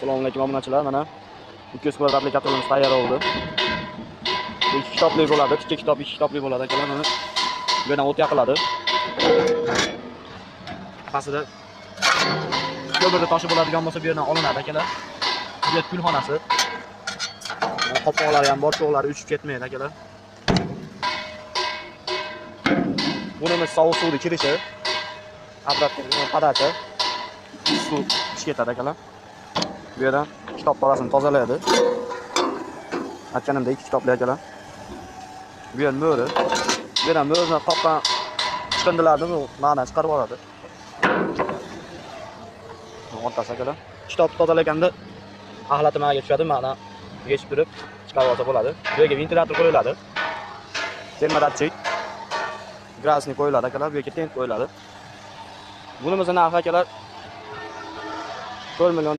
Assalomu alaykum obunachilar. Mana 200 kvadratli katalogimiz tayyor bo'ldi. 2 kitobli bo'ladi. Kichik kitob 2 kitobli bo'ladi akalar. Mana bu yerdan o't yoqiladi. Pastida ko'mirni toshi bo'ladigan bo'lsa bu yerdan olinadi akalar. Bu yer kulxonasi. Qopqoqlari ham bor, cho'g'lari uchib ketmaydi akalar. Bunimiz sovuq suvni kirishi. Atrofga padachi. Suv ichib ketadi akalar. Bu yerdan kitob tolasini tozalaydi. Aytganimdek 2 kitobli akalar. Bu yer mo'ri. Bu yerdan mo'rini qopdan chiqindilarni ma'nan chiqarib oladi. O'rtasi akalar. Kitob tozalaganda axlati ma'naga tushadi, ma'nan yechib turib chiqarib olsa bo'ladi. Bu yerga ventilyator qo'yiladi. Termodatchik. Gradusnik qo'yiladi akalar, bu yerga tent qo'yiladi. Bunimizning narxi akalar 4 million